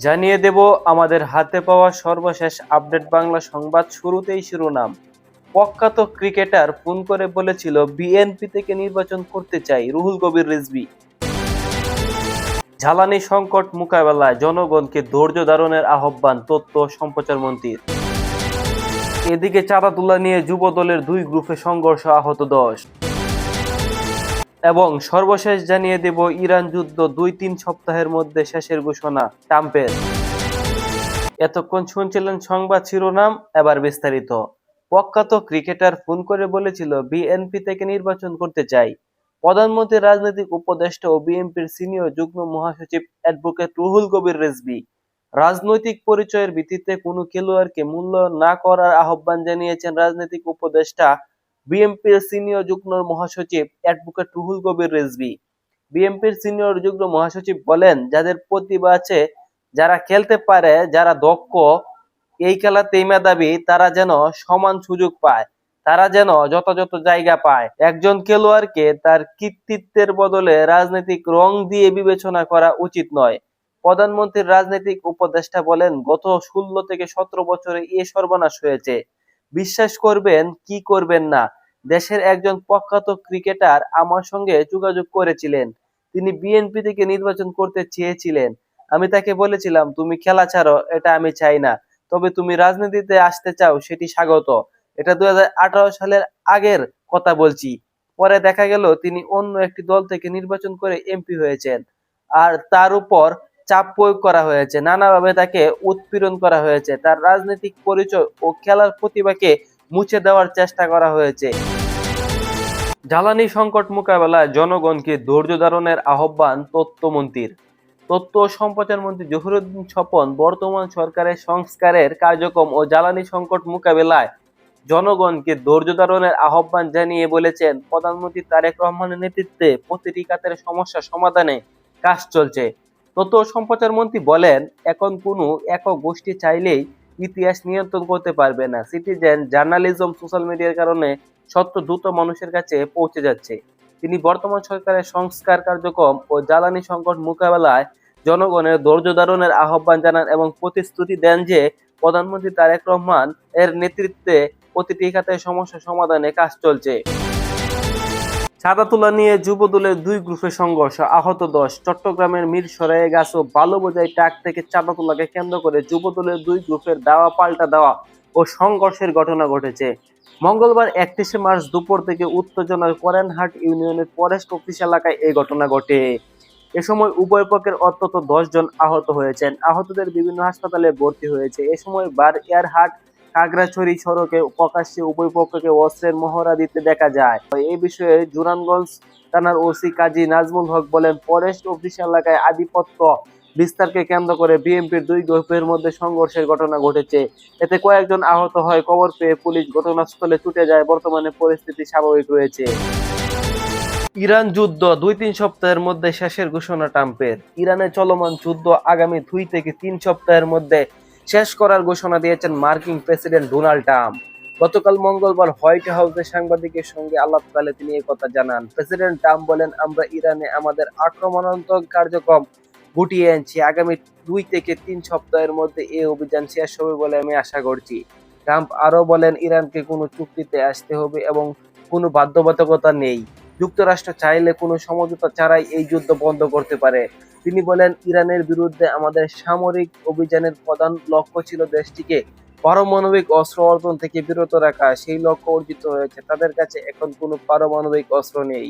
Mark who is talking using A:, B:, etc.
A: জানিয়ে দেব আমাদের হাতে পাওয়া সর্বশেষ আপডেট বাংলা সংবাদ। শুরুতেই শিরোনাম। প্রখ্যাত ক্রিকেটার ফোন করে বলেছিল বিএনপি থেকে নির্বাচন করতে চাই, রুহুল কবির রিজভী। জ্বালানি সংকট মোকাবেলায় জনগণকে ধৈর্য ধারণের আহ্বান তথ্য ও সম্প্রচার মন্ত্রীর। এদিকে চাঁদা তোলা নিয়ে যুব দলের দুই গ্রুপে সংঘর্ষ, আহত 10। এবং সর্বশেষ জানিয়ে দেব ইরান যুদ্ধ 2-3 সপ্তাহের মধ্যে শেষের ঘোষণা ট্রাম্পের। এতক্ষণ শুনছিলেন সংবাদ শিরোনাম, এবার বিস্তারিত। প্রখ্যাত ক্রিকেটার ফোন করে বলেছিল বিএনপি থেকে নির্বাচন করতে চাই। প্রধানমন্ত্রীর রাজনৈতিক উপদেষ্টা ও বিএনপির সিনিয়র যুগ্ম মহাসচিব অ্যাডভোকেট রুহুল কবির রিজভী রাজনৈতিক পরিচয়ের ভিত্তিতে কোনো খেলোয়াড়কে মূল্য না করার আহ্বান জানিয়েছেন রাজনৈতিক উপদেষ্টা বিএনপির সিনিয়র যুগ্ম মহাসচিব অ্যাডভোকেট রুহুল কবির রিজভী। বিএনপির সিনিয়র যুগ্ম মহাসচিব বলেন, যাদের প্রতিভা আছে, যারা খেলতে পারে, যারা দক্ষ, এই খেলাতেই মেধাবী, তারা যেন সমান সুযোগ পায়, তারা যেন যথাযথ জায়গা পায়। একজন খেলোয়াড়কে তার কৃতিত্বের বদলে রাজনৈতিক রং দিয়ে বিবেচনা করা উচিত নয়। প্রধানমন্ত্রীর রাজনৈতিক উপদেষ্টা বলেন, গত 16 থেকে 17 বছরে এ সর্বনাশ হয়েছে। বিশ্বাস করবেন কি করবেন না, দেশের একজন প্রখ্যাত ক্রিকেটার আমার সঙ্গে যোগাযোগ করেছিলেন। তিনি বিএনপি থেকে নির্বাচন করতে চেয়েছিলেন। আমি তাকে বলেছিলাম, তুমি খেলা ছাড়ো, এটা আমি চাই না, তবে তুমি রাজনীতিতে আসতে চাও, সেটি স্বাগত। এটা 2018 সালের আগের কথা বলছি। পরে দেখা গেল তিনি অন্য একটি দল থেকে নির্বাচন করে এমপি হয়েছেন, আর তার উপর চাপ প্রয়োগ করা হয়েছে, নানাভাবে তাকে উৎপীড়ন করা হয়েছে, তার রাজনৈতিক পরিচয় ও খেলার প্রতিভাকে মুছে দেওয়ার চেষ্টা করা হয়েছে। জ্বালানি সংকট মোকাবেলায় জনগণকে ধৈর্য ধারণের আহ্বান তথ্যমন্ত্রীর। তথ্য ও সম্প্রচার মন্ত্রী জহিরুদ্দিন স্বপন বর্তমান সরকারের সংস্কারের কার্যক্রম ও জ্বালানি সংকট মোকাবেলায় জনগণকে ধৈর্য ধারণের আহ্বান জানিয়ে বলেছেন, প্রধানমন্ত্রী তারেক রহমানের নেতৃত্বে প্রতিটি খাতের সমস্যা সমাধানে কাজ চলছে। তথ্য ও সম্প্রচার মন্ত্রী বলেন, এখন কোনো একক গোষ্ঠী চাইলেই ইতিহাস নিয়ন্ত্রণ করতে পারবে না। সিটিজেন জার্নালিজম সোশ্যাল মিডিয়ার কারণে সত্য দ্রুত মানুষের কাছে পৌঁছে যাচ্ছে। তিনি বর্তমান সরকারের সংস্কার কার্যক্রম ও জ্বালানি সংকট মোকাবেলায় জনগণের ধৈর্য ধারণের আহ্বান জানান এবং প্রতিশ্রুতি দেন যে প্রধানমন্ত্রী তারেক রহমান এর নেতৃত্বে প্রতিটি খাতের সমস্যা সমাধানে কাজ চলছে। চাঁদা তোলা নিয়ে যুব দলের দুই গ্রুপে সংঘর্ষ, আহত 10। চট্টগ্রামের মিরসরাইয়ে গাছ ও বালুবোঝাই ট্রাক থেকে চাঁদা তোলাকে কেন্দ্র করে যুব দলের দুই গ্রুপের দাওয়া পাল্টা দেওয়া ও সংঘর্ষের ঘটনা ঘটেছে। মঙ্গলবার 31শে মার্চ দুপুর থেকে উত্তেজনার করেনহাট ইউনিয়নের ফরেস্ট অফিস এলাকায় এই ঘটনা ঘটে। এ সময় উভয় পক্ষের অন্তত 10 জন আহত হয়েছেন। আহতদের বিভিন্ন হাসপাতালে ভর্তি হয়েছে। এ সময় বারইয়ারহাট খাগড়াছড়ি সড়কে প্রকাশ্যে উভয় পক্ষকে অস্ত্রের মহড়া দিতে দেখা যায়। এই বিষয়ে জুরানগঞ্জ থানার ওসি কাজী নাজমুল হক বলেন, ফরেস্ট অফিস এলাকায় আধিপত্য বিস্তারকে কেন্দ্র করে বিএনপির দুই গ্রুপের মধ্যে সংঘর্ষের ঘটনা ঘটেছে। এতে কয়েকজন আহত হয়। খবর পেয়ে পুলিশ ঘটনাস্থলে ছুটে যায়। বর্তমানে পরিস্থিতি স্বাভাবিক রয়েছে। ইরান যুদ্ধ 2-3 সপ্তাহের মধ্যে শেষের ঘোষণা ট্রাম্পের। ইরানের চলমান যুদ্ধ আগামী 2 থেকে 3 সপ্তাহের মধ্যে শেষ করার ঘোষণা দিয়েছেন মার্কিন প্রেসিডেন্ট ডোনাল্ড ট্রাম্প। গতকাল মঙ্গলবার হোয়াইট হাউসে সাংবাদিকের সঙ্গে আলাপকালে তিনি একথা জানান। প্রেসিডেন্ট ট্রাম্প বলেন, আমরা ইরানে আমাদের আক্রমণাত্মক কার্যক্রম গুটিয়ে আনছি। আগামী 2 থেকে 3 সপ্তাহের মধ্যে এই অভিযান শেষ হবে বলে আমি আশা করছি। ট্রাম্প আরও বলেন, ইরানকে কোনো চুক্তিতে আসতে হবে এবং কোনো বাধ্যবাধকতা নেই। যুক্তরাষ্ট্র চাইলে কোনো সমঝোতা ছাড়াই এই যুদ্ধ বন্ধ করতে পারে। তিনি বলেন, ইরানের বিরুদ্ধে আমাদের সামরিক অভিযানের প্রধান লক্ষ্য ছিল দেশটিকে পারমাণবিক অস্ত্র অর্জন থেকে বিরত রাখা। সেই লক্ষ্য অর্জিত হয়েছে। তাদের কাছে এখন কোনো পারমাণবিক অস্ত্র নেই।